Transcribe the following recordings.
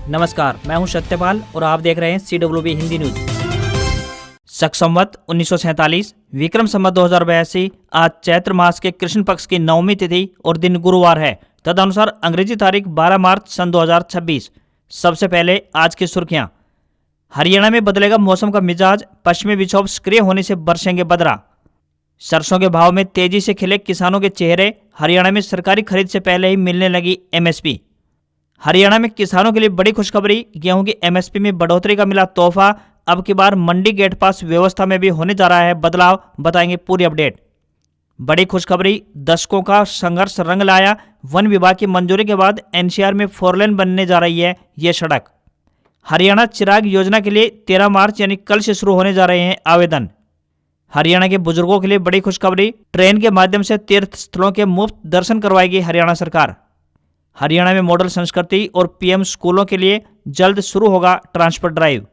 नमस्कार, मैं हूं सत्यपाल और आप देख रहे हैं CWB हिंदी न्यूज। शक संवत 1947 विक्रम संवत 2082 आज चैत्र मास के कृष्ण पक्ष की 9वीं तिथि और दिन गुरुवार है। तदनुसार अंग्रेजी तारीख 12 मार्च सन 2026। सबसे पहले आज की सुर्खियां। हरियाणा में बदलेगा मौसम का मिजाज, पश्चिमी विक्षोभ सक्रिय होने से बरसेंगे बदरा। सरसों के भाव में तेजी से खिले किसानों के चेहरे, हरियाणा में सरकारी खरीद से पहले ही मिलने लगी MSP। हरियाणा में किसानों के लिए बड़ी खुशखबरी, गेहूं की MSP में बढ़ोतरी का मिला तोहफा। अब की बार मंडी गेट पास व्यवस्था में भी होने जा रहा है बदलाव, बताएंगे पूरी अपडेट। बड़ी खुशखबरी, दशकों का संघर्ष रंग लाया, वन विभाग की मंजूरी के बाद NCR में 4 लेन बनने जा रही है ये सड़क। हरियाणा चिराग योजना के लिए 13 मार्च यानी कल से शुरू होने जा रहे हैं आवेदन। हरियाणा के बुजुर्गों के लिए बड़ी खुशखबरी, ट्रेन के माध्यम से तीर्थ स्थलों के मुफ्त दर्शन करवाएगी हरियाणा सरकार। हरियाणा में मॉडल संस्कृति और PM स्कूलों के लिए जल्द शुरू होगा ट्रांसफर ड्राइव।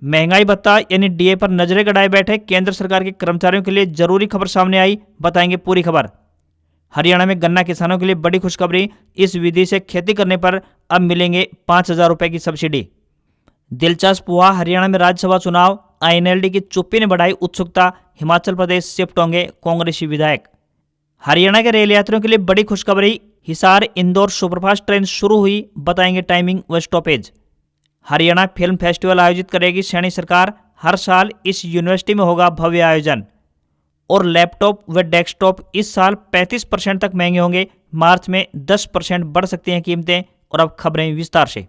महंगाई भत्ता यानी DA पर नजरें गड़ाए बैठे केंद्र सरकार के कर्मचारियों के लिए जरूरी खबर सामने आई, बताएंगे पूरी खबर। हरियाणा में गन्ना किसानों के लिए बड़ी खुशखबरी, इस विधि से खेती करने पर अब मिलेंगे 5,000 रुपए की सब्सिडी। दिलचस्प हुआ हरियाणा में राज्यसभा चुनाव, INLD की चुप्पी ने बढ़ाई उत्सुकता, हिमाचल प्रदेश शिफ्ट होंगे कांग्रेसी विधायक। हरियाणा के रेल यात्रियों के लिए बड़ी खुशखबरी, हिसार इंदौर सुपरफास्ट ट्रेन शुरू हुई, बताएंगे टाइमिंग व स्टॉपेज। हरियाणा फिल्म फेस्टिवल आयोजित करेगी सैनी सरकार, हर साल इस यूनिवर्सिटी में होगा भव्य आयोजन। और लैपटॉप व डेस्कटॉप इस साल 35% तक महंगे होंगे, मार्च में 10% बढ़ सकती हैं कीमतें। और अब खबरें विस्तार से।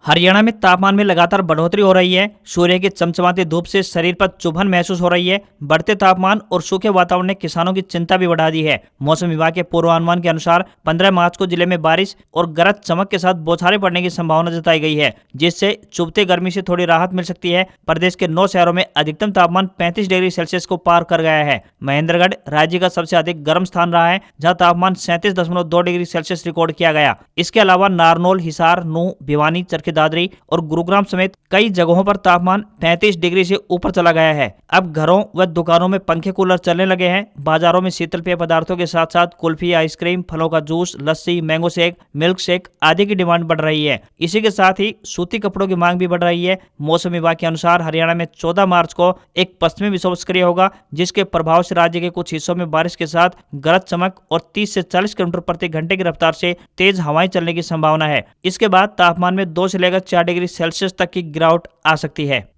हरियाणा में तापमान में लगातार बढ़ोतरी हो रही है। सूर्य की चमचमाती धूप से शरीर पर चुभन महसूस हो रही है। बढ़ते तापमान और सूखे वातावरण ने किसानों की चिंता भी बढ़ा दी है। मौसम विभाग के पूर्वानुमान के अनुसार 15 मार्च को जिले में बारिश और गरज चमक के साथ बौछारें पड़ने की संभावना जताई गई है, जिससे चुभते गर्मी से थोड़ी राहत मिल सकती है। प्रदेश के 9 शहरों में अधिकतम तापमान 35 डिग्री सेल्सियस को पार कर गया है। महेंद्रगढ़ राज्य का सबसे अधिक गर्म स्थान रहा है, जहाँ तापमान 37.2 डिग्री सेल्सियस रिकॉर्ड किया गया। इसके अलावा नारनौल, हिसार, नूंह, भिवानी, चरखी दादरी और गुरुग्राम समेत कई जगहों पर तापमान 35 डिग्री से ऊपर चला गया है। अब घरों व दुकानों में पंखे कूलर चलने लगे हैं। बाजारों में शीतल पेय पदार्थों के साथ साथ कुल्फी, आइसक्रीम, फलों का जूस, लस्सी, मैंगो शेक, मिल्क शेक आदि की डिमांड बढ़ रही है। इसी के साथ ही सूती कपड़ों की मांग भी बढ़ रही है। मौसम विभाग के अनुसार हरियाणा में 14 मार्च को एक पश्चिमी विक्षोभ सक्रिय होगा, जिसके प्रभाव से राज्य के कुछ हिस्सों में बारिश के साथ गरज चमक और 30 से 40 किलोमीटर प्रति घंटे की रफ्तार से तेज हवाएं चलने की संभावना है। इसके बाद तापमान में 2 से लेकर 4 डिग्री सेल्सियस तक की गिरावट आ सकती है।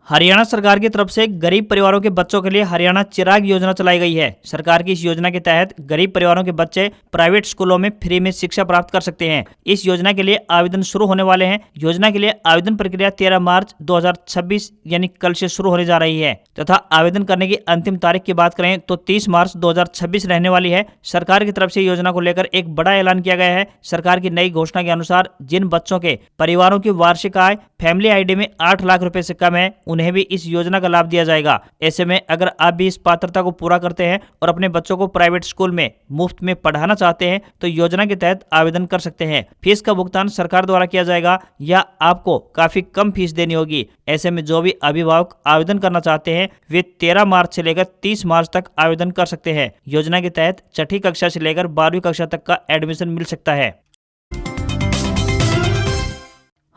हरियाणा सरकार की तरफ से गरीब परिवारों के बच्चों के लिए हरियाणा चिराग योजना चलाई गई है। सरकार की इस योजना के तहत गरीब परिवारों के बच्चे प्राइवेट स्कूलों में फ्री में शिक्षा प्राप्त कर सकते हैं। इस योजना के लिए आवेदन शुरू होने वाले हैं। योजना के लिए आवेदन प्रक्रिया 13 मार्च 2026 यानी कल से शुरू होने जा रही है तथा आवेदन करने की अंतिम तारीख की बात करें तो 30 मार्च 2026 रहने वाली है। सरकार की तरफ से योजना को लेकर एक बड़ा ऐलान किया गया है। सरकार की नई घोषणा के अनुसार जिन बच्चों के परिवारों की वार्षिक आय फैमिली ID में 8 लाख रुपए से कम है, उन्हें भी इस योजना का लाभ दिया जाएगा। ऐसे में अगर आप भी इस पात्रता को पूरा करते हैं और अपने बच्चों को प्राइवेट स्कूल में मुफ्त में पढ़ाना चाहते हैं तो योजना के तहत आवेदन कर सकते हैं। फीस का भुगतान सरकार द्वारा किया जाएगा या आपको काफी कम फीस देनी होगी। ऐसे में जो भी अभिभावक आवेदन करना चाहते हैं वे 13 मार्च से लेकर 30 मार्च तक आवेदन कर सकते हैं। योजना के तहत 6ठी कक्षा से लेकर 12वीं कक्षा तक का एडमिशन मिल सकता है।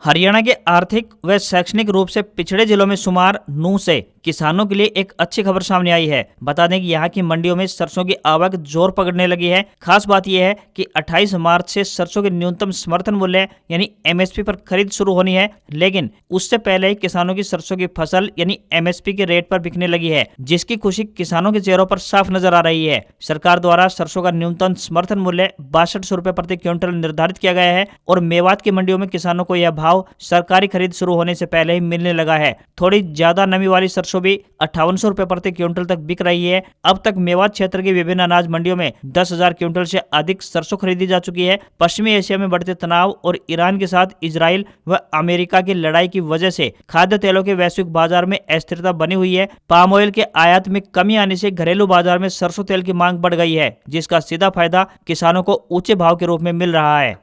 हरियाणा के आर्थिक व शैक्षणिक रूप से पिछड़े जिलों में शुमार नूंह से किसानों के लिए एक अच्छी खबर सामने आई है। बता दें कि यहाँ की मंडियों में सरसों की आवक जोर पकड़ने लगी है। खास बात यह है कि 28 मार्च से सरसों के न्यूनतम समर्थन मूल्य यानी MSP पर खरीद शुरू होनी है, लेकिन उससे पहले ही किसानों की सरसों की फसल यानी MSP के रेट पर बिकने लगी है, जिसकी खुशी किसानों के चेहरों पर साफ नजर आ रही है। सरकार द्वारा सरसों का न्यूनतम समर्थन मूल्य 6200 रुपए प्रति क्विंटल निर्धारित किया गया है और मेवात की मंडियों में किसानों को यह भाव सरकारी खरीद शुरू होने से पहले ही मिलने लगा है। थोड़ी ज्यादा नमी वाली सरसों भी 5800 रुपए प्रति क्विंटल तक बिक रही है। अब तक मेवात क्षेत्र की विभिन्न अनाज मंडियों में 10,000 क्विंटल से अधिक सरसों खरीदी जा चुकी है। पश्चिमी एशिया में बढ़ते तनाव और ईरान के साथ इजराइल व अमेरिका की लड़ाई की वजह से खाद्य तेलों के वैश्विक बाजार में अस्थिरता बनी हुई है। पाम ऑयल के आयात में कमी आने से घरेलू बाजार में सरसों तेल की मांग बढ़ गई है, जिसका सीधा फायदा किसानों को ऊंचे भाव के रूप में मिल रहा है।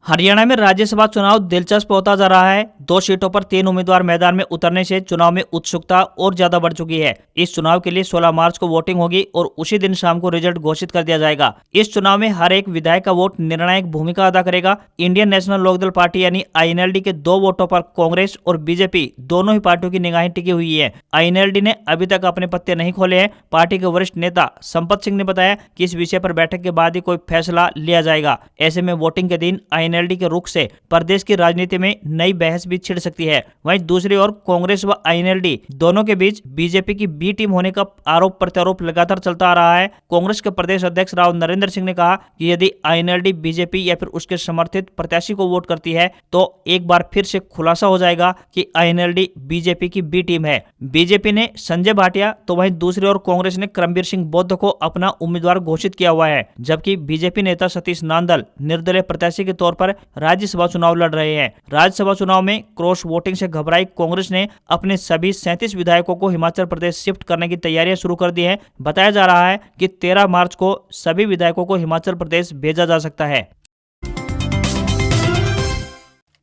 हरियाणा में राज्यसभा चुनाव दिलचस्प होता जा रहा है। 2 सीटों पर 3 उम्मीदवार मैदान में उतरने से चुनाव में उत्सुकता और ज्यादा बढ़ चुकी है। इस चुनाव के लिए 16 मार्च को वोटिंग होगी और उसी दिन शाम को रिजल्ट घोषित कर दिया जाएगा। इस चुनाव में हर एक विधायक का वोट निर्णायक भूमिका अदा करेगा। इंडियन नेशनल लोकदल पार्टी यानी INLD के 2 वोटों पर कांग्रेस और बीजेपी दोनों ही पार्टियों की निगाहें टिकी हुई है। INLD ने अभी तक अपने पत्ते नहीं खोले हैं। पार्टी के वरिष्ठ नेता संपत सिंह ने बताया कि इस विषय पर बैठक के बाद ही कोई फैसला लिया जाएगा। ऐसे में वोटिंग के दिन INLD के रुख से प्रदेश की राजनीति में नई बहस भी छिड़ सकती है। वहीं दूसरी ओर कांग्रेस व INLD दोनों के बीच बीजेपी की बी टीम होने का आरोप प्रत्यारोप लगातार चलता आ रहा है। कांग्रेस के प्रदेश अध्यक्ष राव नरेंद्र सिंह ने कहा कि यदि INLD बीजेपी या फिर उसके समर्थित प्रत्याशी को वोट करती है तो एक बार फिर से खुलासा हो जाएगा कि INLD बीजेपी की बी टीम है। बीजेपी ने संजय भाटिया तो वहीं दूसरी ओर कांग्रेस ने करमबीर सिंह बौद्ध को अपना उम्मीदवार घोषित किया हुआ है, जबकि बीजेपी नेता सतीश नांदल निर्दलीय प्रत्याशी के तौर पर राज्यसभा चुनाव लड़ रहे हैं। राज्यसभा चुनाव में क्रॉस वोटिंग से घबराई कांग्रेस ने अपने सभी 37 विधायकों को हिमाचल प्रदेश शिफ्ट करने की तैयारियां शुरू कर दी है। बताया जा रहा है कि 13 मार्च को सभी विधायकों को हिमाचल प्रदेश भेजा जा सकता है।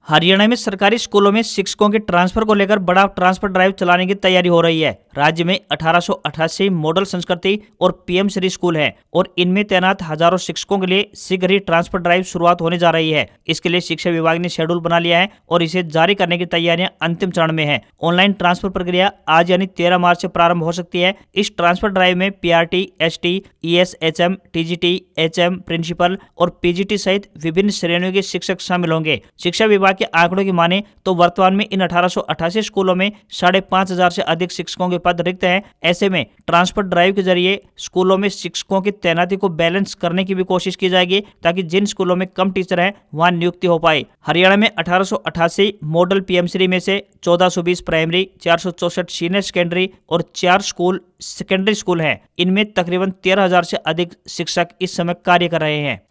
हरियाणा में सरकारी स्कूलों में शिक्षकों के ट्रांसफर को लेकर बड़ा ट्रांसफर ड्राइव चलाने की तैयारी हो रही है। राज्य में 1888 मॉडल संस्कृति और PM श्री स्कूल हैं और इनमें तैनात हजारों शिक्षकों के लिए शीघ्र ही ट्रांसफर ड्राइव शुरुआत होने जा रही है। इसके लिए शिक्षा विभाग ने शेड्यूल बना लिया है और इसे जारी करने की तैयारियां अंतिम चरण में है। ऑनलाइन ट्रांसफर प्रक्रिया आज यानी 13 मार्च से प्रारंभ हो सकती है। इस ट्रांसफर ड्राइव में PRT, ST, ES, HM, TGT, HM, principal और PGT सहित विभिन्न श्रेणियों के शिक्षक शामिल होंगे। शिक्षा विभाग के आंकड़ों की माने तो वर्तमान में इन 1888 स्कूलों में 5,500 से अधिक शिक्षकों के पद रिक्त हैं। ऐसे में ट्रांसफर ड्राइव के जरिए स्कूलों में शिक्षकों की तैनाती को बैलेंस करने की भी कोशिश की जाएगी ताकि जिन स्कूलों में कम टीचर हैं वहां नियुक्ति हो पाए। हरियाणा में 1888 मॉडल PM श्री में से 1420 प्राइमरी, 464 सीनियर सेकेंडरी और 4 स्कूल सेकेंडरी स्कूल हैं। इनमें तकरीबन 13,000 से अधिक शिक्षक इस समय कार्य कर रहे हैं।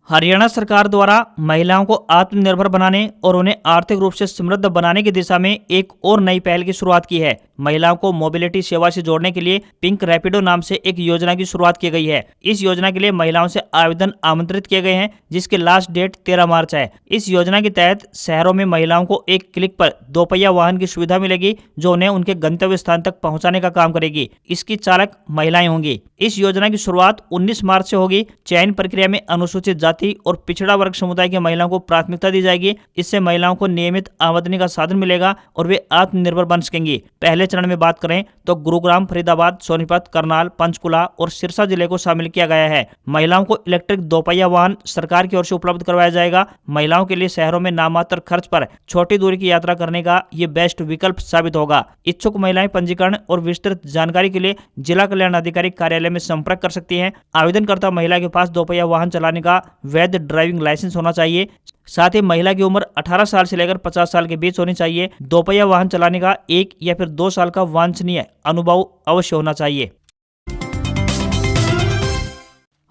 हरियाणा सरकार द्वारा महिलाओं को आत्मनिर्भर बनाने और उन्हें आर्थिक रूप से समृद्ध बनाने की दिशा में एक और नई पहल की शुरुआत की है। महिलाओं को मोबिलिटी सेवा से जोड़ने के लिए पिंक रैपिडो नाम से एक योजना की शुरुआत की गई है। इस योजना के लिए महिलाओं से आवेदन आमंत्रित किए गए हैं, जिसकी लास्ट डेट 13 मार्च है। इस योजना के तहत शहरों में महिलाओं को एक क्लिक पर 2 पहिया वाहन की सुविधा मिलेगी, जो उन्हें उनके गंतव्य स्थान तक पहुंचाने का काम करेगी। इसकी चालक महिलाएं होंगी। इस योजना की शुरुआत 19 मार्च से होगी। चयन प्रक्रिया में अनुसूचित जाति और पिछड़ा वर्ग समुदाय की महिलाओं को प्राथमिकता दी जाएगी। इससे महिलाओं को नियमित आमदनी का साधन मिलेगा और वे आत्मनिर्भर बन सकेंगी। पहले चरण में बात करें तो गुरुग्राम, फरीदाबाद, सोनीपत, करनाल, पंचकुला और सिरसा जिले को शामिल किया गया है। महिलाओं को इलेक्ट्रिक 2 पहिया वाहन सरकार की ओर से उपलब्ध करवाया जाएगा। महिलाओं के लिए शहरों में नामात्र खर्च पर छोटी दूरी की यात्रा करने का ये बेस्ट विकल्प साबित होगा। इच्छुक महिलाएं पंजीकरण और विस्तृत जानकारी के लिए जिला कल्याण अधिकारी कार्यालय में संपर्क कर सकती हैं। आवेदनकर्ता महिला के पास 2 पहिया वाहन चलाने का वैध ड्राइविंग लाइसेंस होना चाहिए। साथ ही महिला की उम्र 18 साल से लेकर 50 साल के बीच होनी चाहिए। 2 पहिया वाहन चलाने का 1 या फिर 2 साल का वांछनीय अनुभव अवश्य होना चाहिए।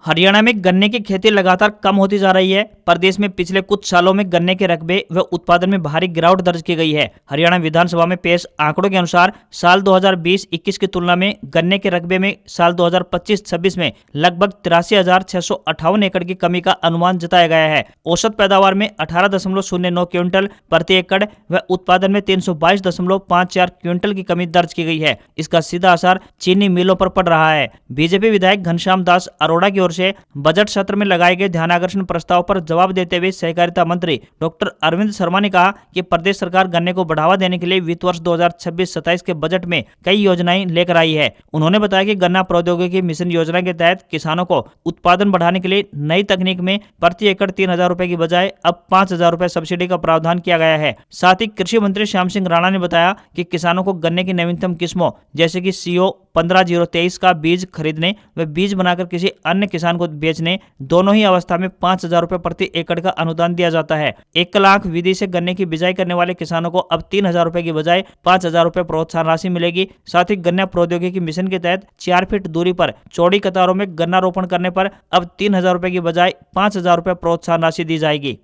हरियाणा में गन्ने की खेती लगातार कम होती जा रही है। प्रदेश में पिछले कुछ सालों में गन्ने के रकबे व उत्पादन में भारी गिरावट दर्ज की गई है। हरियाणा विधानसभा में पेश आंकड़ों के अनुसार साल 2020-21 की तुलना में गन्ने के रकबे में साल 2025-26 में लगभग 83,658 एकड़ की कमी का अनुमान जताया गया है। औसत पैदावार में 18.09 क्विंटल प्रति एकड़ व उत्पादन में 322.54 क्विंटल की कमी दर्ज की गई है। इसका सीधा असर चीनी मिलों पर पड़ रहा है। बीजेपी विधायक घनश्याम दास अरोड़ा की ओर से बजट सत्र में लगाए गए ध्यानाकर्षण प्रस्ताव पर जवाब देते हुए सहकारिता मंत्री डॉक्टर अरविंद शर्मा ने कहा कि प्रदेश सरकार गन्ने को बढ़ावा देने के लिए वित्त वर्ष 2026-27 के बजट में कई योजनाएं लेकर आई है। उन्होंने बताया कि गन्ना प्रौद्योगिकी मिशन योजना के तहत किसानों को उत्पादन बढ़ाने के लिए नई तकनीक में प्रति एकड़ 3,000 रुपए की बजाय अब 5,000 रुपए सब्सिडी का प्रावधान किया गया है। साथ ही कृषि मंत्री श्याम सिंह राणा ने बताया कि किसानों को गन्ने की नवीनतम किस्मों जैसे कि CO 15-023 का बीज खरीदने व बीज बनाकर किसी अन्य किसान को बेचने दोनों ही अवस्था में 5,000 रुपए प्रति एकड़ का अनुदान दिया जाता है। 1 लाख विधि से गन्ने की बिजाई करने वाले किसानों को अब 3,000 रुपए की बजाय 5,000 रुपए प्रोत्साहन राशि मिलेगी। साथ ही गन्ना प्रौद्योगिकी मिशन के तहत 4 फीट दूरी पर चौड़ी कतारों में गन्ना रोपण करने पर अब 3,000 रुपए की बजाय 5,000 रुपए प्रोत्साहन राशि दी जाएगी।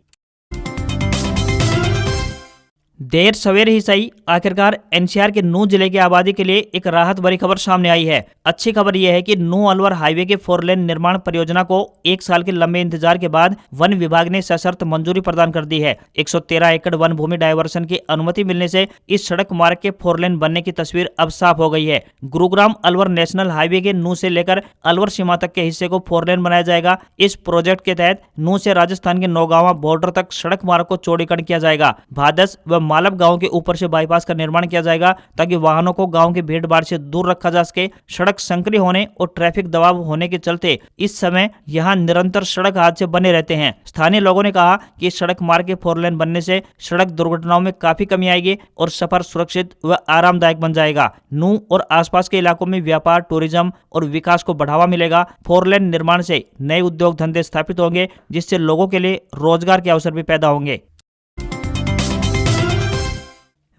देर सवेरे ही सही, आखिरकार एनसीआर के नूंह जिले की आबादी के लिए एक राहत भरी खबर सामने आई है। अच्छी खबर यह है कि नूंह अलवर हाईवे के 4 लेन निर्माण परियोजना को 1 साल के लंबे इंतजार के बाद वन विभाग ने सशर्त मंजूरी प्रदान कर दी है। 113 एकड़ वन भूमि डायवर्सन की अनुमति मिलने से इस सड़क मार्ग के 4 लेन बनने की तस्वीर अब साफ हो गई है। गुरुग्राम अलवर नेशनल हाईवे के नूंह से लेकर अलवर सीमा तक के हिस्से को 4 लेन बनाया जाएगा। इस प्रोजेक्ट के तहत नूंह से राजस्थान के नौगांवा बॉर्डर तक सड़क मार्ग को चौड़ीकरण किया जाएगा। भादस व मालब गांव के ऊपर से बाईपास का निर्माण किया जाएगा ताकि वाहनों को गांव की भीड़ भाड़ से दूर रखा जा सके। सड़क संकरी होने और ट्रैफिक दबाव होने के चलते इस समय यहां निरंतर सड़क हादसे बने रहते हैं। स्थानीय लोगों ने कहा कि सड़क मार्ग के 4 लेन बनने से सड़क दुर्घटनाओं में काफी कमी आएगी और सफर सुरक्षित व आरामदायक बन जाएगा। नूंह और आसपास के इलाकों में व्यापार, टूरिज्म और विकास को बढ़ावा मिलेगा। 4 लेन निर्माण से नए उद्योग धंधे स्थापित होंगे, जिससे लोगों के लिए रोजगार के अवसर भी पैदा होंगे।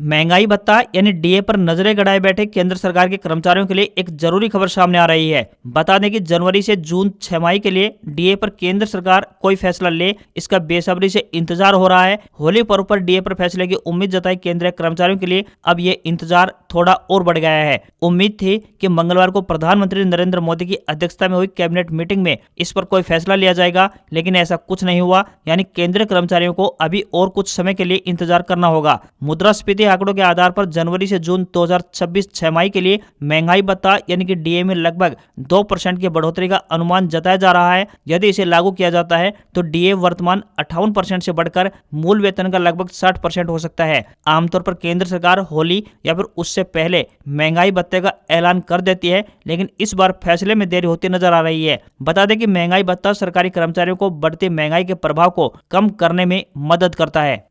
महंगाई भत्ता यानी डीए पर नजरें गड़ाए बैठे केंद्र सरकार के कर्मचारियों के लिए एक जरूरी खबर सामने आ रही है। बता दें कि जनवरी से जून छमाही के लिए डीए पर केंद्र सरकार कोई फैसला ले, इसका बेसब्री से इंतजार हो रहा है। होली पर्व पर डीए पर फैसले की उम्मीद जताई केंद्रीय कर्मचारियों के लिए अब ये इंतजार थोड़ा और बढ़ गया है। उम्मीद थी कि मंगलवार को प्रधानमंत्री नरेंद्र मोदी की अध्यक्षता में हुई कैबिनेट मीटिंग में इस पर कोई फैसला लिया जाएगा, लेकिन ऐसा कुछ नहीं हुआ। यानी केंद्रीय कर्मचारियों को अभी और कुछ समय के लिए इंतजार करना होगा। मुद्रास्फीति आंकड़ों के आधार पर जनवरी से जून 2026 छमाही के लिए महंगाई भत्ता यानी कि डीए में लगभग 2% की बढ़ोतरी का अनुमान जताया जा रहा है। यदि इसे लागू किया जाता है तो डीए वर्तमान 58% से बढ़कर मूल वेतन का लगभग 60% हो सकता है। आमतौर पर केंद्र सरकार होली या फिर उससे पहले महंगाई भत्ते का ऐलान कर देती है, लेकिन इस बार फैसले में देरी होती नजर आ रही है। बता दें कि महंगाई भत्ता सरकारी कर्मचारियों को बढ़ती महंगाई के प्रभाव को कम करने में मदद करता है।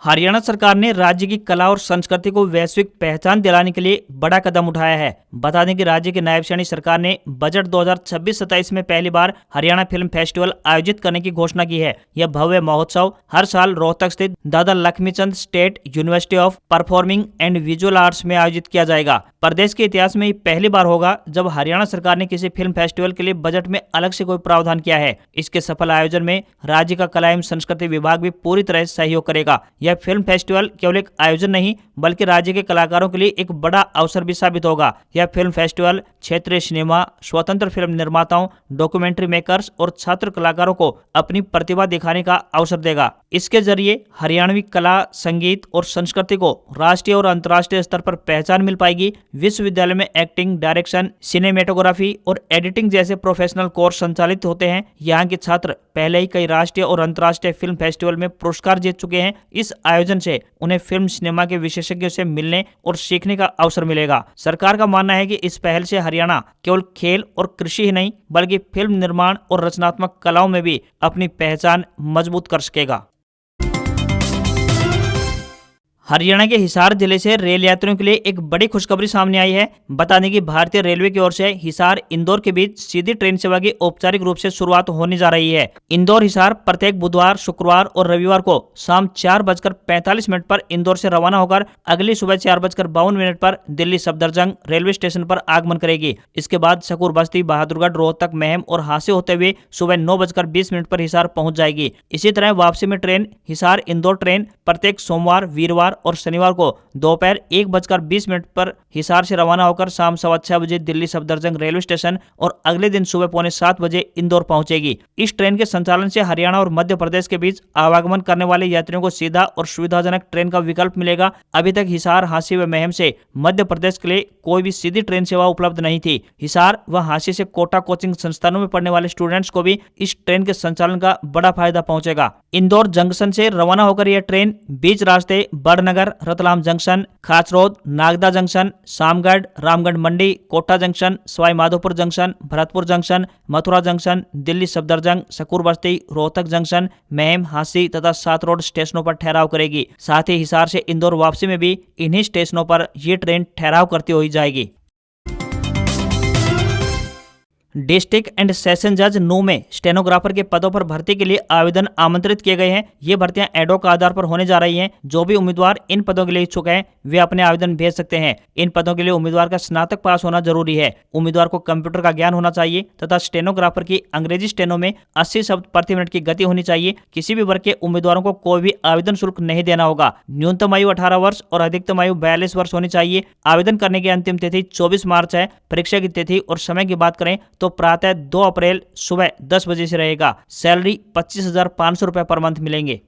हरियाणा सरकार ने राज्य की कला और संस्कृति को वैश्विक पहचान दिलाने के लिए बड़ा कदम उठाया है। बता दें कि राज्य की नायब श्रेणी सरकार ने बजट 2026-27 में पहली बार हरियाणा फिल्म फेस्टिवल आयोजित करने की घोषणा की है। यह भव्य महोत्सव हर साल रोहतक स्थित दादा Laxmichand state university of performing and visual arts में आयोजित किया जाएगा। प्रदेश के इतिहास में पहली बार होगा जब हरियाणा सरकार ने किसी फिल्म फेस्टिवल के लिए बजट में अलग से कोई प्रावधान किया है। इसके सफल आयोजन में राज्य का कला एवं संस्कृति विभाग भी पूरी तरह से सहयोग करेगा। यह फिल्म फेस्टिवल केवल एक आयोजन नहीं बल्कि राज्य के कलाकारों के लिए एक बड़ा अवसर भी साबित होगा। यह फिल्म फेस्टिवल क्षेत्रीय सिनेमा, स्वतंत्र फिल्म निर्माताओं, डॉक्यूमेंट्री मेकर्स और छात्र कलाकारों को अपनी प्रतिभा दिखाने का अवसर देगा। इसके जरिए हरियाणवी कला, संगीत और संस्कृति को राष्ट्रीय और अंतर्राष्ट्रीय स्तर पर पहचान मिल पाएगी। विश्वविद्यालय में एक्टिंग, डायरेक्शन, सिनेमेटोग्राफी और एडिटिंग जैसे प्रोफेशनल कोर्स संचालित होते हैं। यहाँ के छात्र पहले ही कई राष्ट्रीय और अंतर्राष्ट्रीय फिल्म फेस्टिवल में पुरस्कार जीत चुके हैं। इस आयोजन से उन्हें फिल्म सिनेमा के विशेषज्ञों से मिलने और सीखने का अवसर मिलेगा। सरकार का मानना है कि इस पहल से हरियाणा केवल खेल और कृषि ही नहीं बल्कि फिल्म निर्माण और रचनात्मक कलाओं में भी अपनी पहचान मजबूत कर सकेगा। हरियाणा के हिसार जिले से रेल यात्रियों के लिए एक बड़ी खुशखबरी सामने आई है। बता दें कि भारतीय रेलवे की ओर से हिसार इंदौर के बीच सीधी ट्रेन सेवा की औपचारिक रूप से शुरुआत होने जा रही है। इंदौर हिसार प्रत्येक बुधवार, शुक्रवार और रविवार को शाम 4:45 पर इंदौर से रवाना होकर अगली सुबह 4:52 पर दिल्ली सफदरजंग रेलवे स्टेशन पर आगमन करेगी। इसके बाद सकूर बस्ती, बहादुरगढ़, रोहतक, महम और हांसी होते हुए सुबह 9:20 पर हिसार पहुंच जाएगी। इसी तरह वापसी में ट्रेन हिसार इंदौर ट्रेन प्रत्येक सोमवार, वीरवार और शनिवार को दोपहर 1:20 पर हिसार से रवाना होकर शाम 6:15 बजे दिल्ली सफदरजंग रेलवे स्टेशन और अगले दिन सुबह 6:45 बजे इंदौर पहुंचेगी। इस ट्रेन के संचालन से हरियाणा और मध्य प्रदेश के बीच आवागमन करने वाले यात्रियों को सीधा और सुविधाजनक ट्रेन का विकल्प मिलेगा। अभी तक हिसार, हांसी व महम से मध्य प्रदेश के लिए कोई भी सीधी ट्रेन सेवा उपलब्ध नहीं थी। हिसार व हांसी से कोटा कोचिंग संस्थानों में पढ़ने वाले स्टूडेंट्स को भी इस ट्रेन के संचालन का बड़ा फायदा पहुंचेगा। इंदौर जंक्शन से रवाना होकर यह ट्रेन बीच रास्ते Badnagar, Ratlam junction, Khachrod, Nagda junction, Shamgarh, Ramgarh Mandi, Kota junction, Sawai Madhopur junction, Bharatpur junction, Mathura junction, Delhi Safdarjung, Shakur Basti, Rohtak junction, Meham, Hansi तथा सात रोड स्टेशनों पर ठहराव करेगी। साथ ही हिसार से इंदौर वापसी में भी इन्हीं स्टेशनों पर ये ट्रेन ठहराव करती हुई जाएगी। डिस्ट्रिक्ट एंड सेशन जज 9 में स्टेनोग्राफर के पदों पर भर्ती के लिए आवेदन आमंत्रित किए गए हैं। ये भर्तियां एडोक आधार पर होने जा रही हैं। जो भी उम्मीदवार इन पदों के लिए इच्छुक हैं वे अपने आवेदन भेज सकते हैं। इन पदों के लिए उम्मीदवार का स्नातक पास होना जरूरी है। उम्मीदवार को कंप्यूटर का ज्ञान होना चाहिए तथा स्टेनोग्राफर की अंग्रेजी स्टेनो में 80 शब्द प्रति मिनट की गति होनी चाहिए। किसी भी वर्ग के उम्मीदवारों को कोई भी आवेदन शुल्क नहीं देना होगा। न्यूनतम आयु 18 वर्ष और अधिकतम आयु 42 वर्ष होनी चाहिए। आवेदन करने की अंतिम तिथि 24 मार्च है। परीक्षा की तिथि और समय की बात करें तो प्रातः 2 अप्रैल सुबह 10 बजे से रहेगा। सैलरी 25,500 रुपए पर मंथ मिलेंगे।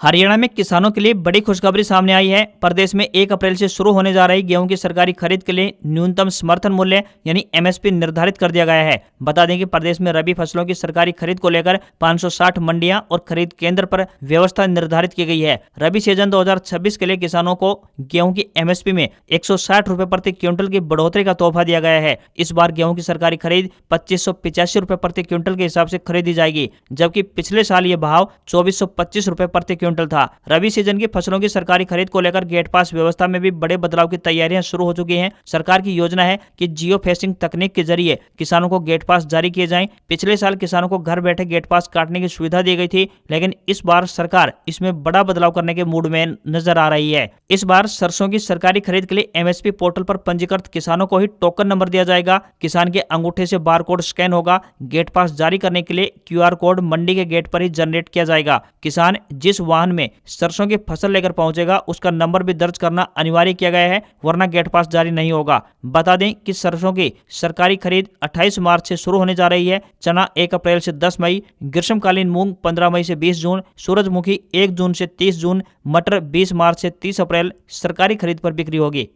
हरियाणा में किसानों के लिए बड़ी खुशखबरी सामने आई है। प्रदेश में 1 अप्रैल से शुरू होने जा रही गेहूं की सरकारी खरीद के लिए न्यूनतम समर्थन मूल्य यानी एमएसपी निर्धारित कर दिया गया है। बता दें कि प्रदेश में रबी फसलों की सरकारी खरीद को लेकर 560 मंडियां और खरीद केंद्र पर व्यवस्था निर्धारित की गई है। रबी सीजन 2026 के लिए किसानों को गेहूं की एमएसपी में 160 रुपए प्रति क्विंटल की बढ़ोतरी का तोहफा दिया गया है। इस बार गेहूं की सरकारी खरीद 2585 रुपए प्रति क्विंटल के हिसाब से खरीदी जाएगी, जबकि पिछले साल ये भाव 2425 रुपए प्रति क्विंटल था। रबी सीजन की फसलों की सरकारी खरीद को लेकर गेट पास व्यवस्था में भी बड़े बदलाव की तैयारियां शुरू हो चुकी हैं। सरकार की योजना है कि जियो फेंसिंग तकनीक के जरिए किसानों को गेट पास जारी किए जाएं। पिछले साल किसानों को घर बैठे गेट पास काटने की सुविधा दी गई थी, लेकिन इस बार सरकार इसमें बड़ा बदलाव करने के मूड में नजर आ रही है। इस बार सरसों की सरकारी खरीद के लिए एमएसपी पोर्टल पर पंजीकृत किसानों को ही टोकन नंबर दिया जाएगा। किसान के अंगूठे से बारकोड स्कैन होगा। गेट पास जारी करने के लिए क्यूआर कोड मंडी के गेट पर ही जनरेट किया जाएगा। किसान जिस वाहन में सरसों की फसल लेकर पहुंचेगा उसका नंबर भी दर्ज करना अनिवार्य किया गया है, वरना गेट पास जारी नहीं होगा। बता दें कि सरसों की सरकारी खरीद 28 मार्च से शुरू होने जा रही है। चना 1 अप्रैल से 10 मई, ग्रीष्मकालीन मूंग 15 मई से 20 जून, सूरजमुखी 1 जून से 30 जून, मटर 20 मार्च से 30 अप्रैल सरकारी खरीद पर बिक्री होगी।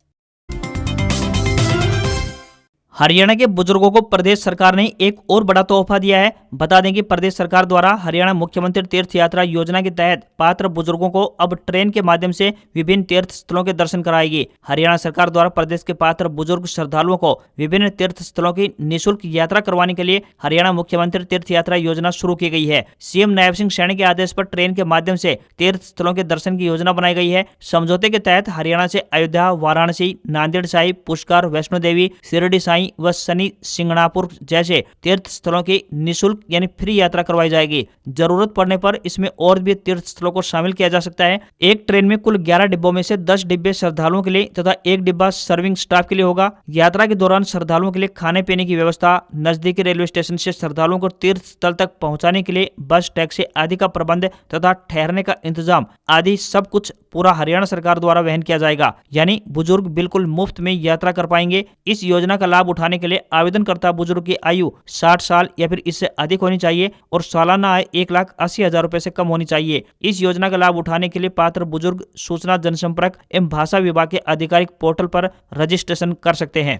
हरियाणा के बुजुर्गों को प्रदेश सरकार ने एक और बड़ा तोहफा दिया है। बता दें कि प्रदेश सरकार द्वारा हरियाणा मुख्यमंत्री तीर्थ यात्रा योजना के तहत पात्र बुजुर्गों को अब ट्रेन के माध्यम से विभिन्न तीर्थ स्थलों के दर्शन कराएगी। हरियाणा सरकार द्वारा प्रदेश के पात्र बुजुर्ग श्रद्धालुओं को विभिन्न तीर्थ स्थलों की निःशुल्क यात्रा करवाने के लिए हरियाणा मुख्यमंत्री तीर्थ यात्रा योजना शुरू की गई है। सीएम नायब सिंह सैनी के आदेश पर ट्रेन के माध्यम से तीर्थ स्थलों के दर्शन की योजना बनाई गई है। समझौते के तहत हरियाणा से अयोध्या, वाराणसी, नांदेड़ साहिब, पुष्कर, वैष्णो देवी, शिरडी साईं व शनि सिंगणापुर जैसे तीर्थ स्थलों की निःशुल्क यानी फ्री यात्रा करवाई जाएगी। जरूरत पड़ने पर इसमें और भी तीर्थ स्थलों को शामिल किया जा सकता है। एक ट्रेन में कुल 11 डिब्बों में से 10 डिब्बे श्रद्धालुओं के लिए तथा 1 डिब्बा सर्विंग स्टाफ के लिए होगा। यात्रा के दौरान श्रद्धालुओं के लिए खाने पीने की व्यवस्था, नजदीकी रेलवे स्टेशन से श्रद्धालुओं को तीर्थ स्थल तक पहुंचाने के लिए बस, टैक्सी आदि का प्रबंध तथा ठहरने का इंतजाम आदि सब कुछ पूरा हरियाणा सरकार द्वारा वहन किया जाएगा। यानी बुजुर्ग बिल्कुल मुफ्त में यात्रा कर पाएंगे। इस योजना का लाभ उठाने के लिए आवेदनकर्ता बुजुर्ग की आयु 60 साल या फिर इससे अधिक होनी चाहिए और सालाना आय 1,80,000 रुपए से कम होनी चाहिए। इस योजना का लाभ उठाने के लिए पात्र बुजुर्ग सूचना, जनसंपर्क एवं भाषा विभाग के आधिकारिक पोर्टल पर रजिस्ट्रेशन कर सकते हैं।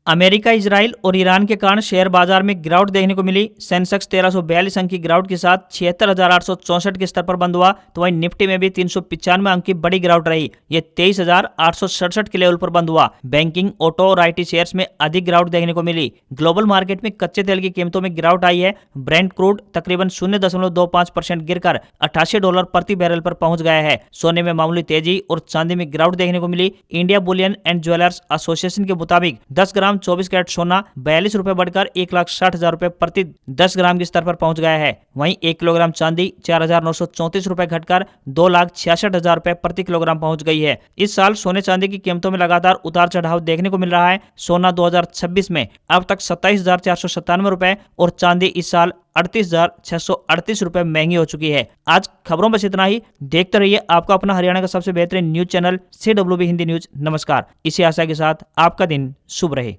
अमेरिका, इजराइल और ईरान के कारण शेयर बाजार में गिरावट देखने को मिली। सेंसेक्स 1342 अंक की गिरावट के साथ 76,864 के स्तर पर बंद हुआ, तो वहीं निफ्टी में भी 395 अंक की बड़ी गिरावट रही। ये 23,867 के लेवल पर बंद हुआ। बैंकिंग, ऑटो और आईटी शेयर्स में अधिक गिरावट देखने को मिली। ग्लोबल मार्केट में कच्चे तेल की कीमतों में गिरावट आई है। ब्रेंट क्रूड तकरीबन 0.25% गिरकर $88 प्रति बैरल पर पहुंच गया है। सोने में मामूली तेजी और चांदी में गिरावट देखने को मिली। India bullion and jewellers association के मुताबिक 10 ग्राम 24 कैरेट सोना 42 रुपए बढ़कर 1,60,000 रुपए प्रति 10 ग्राम के स्तर पर पहुंच गया है। वहीं 1 किलोग्राम चांदी 4,934 रुपए घटकर 2,66,000 रुपए प्रति किलोग्राम पहुंच गई है। इस साल सोने चांदी की कीमतों में लगातार उतार चढ़ाव देखने को मिल रहा है। सोना 2026 में अब तक 27,497 रुपए और चांदी इस साल 38,638 रुपए महंगी हो चुकी है। आज खबरों बस इतना ही। देखते रहिए आपका अपना हरियाणा का सबसे बेहतरीन news channel CWB Hindi news. नमस्कार। इसी आशा के साथ आपका दिन शुभ रहे।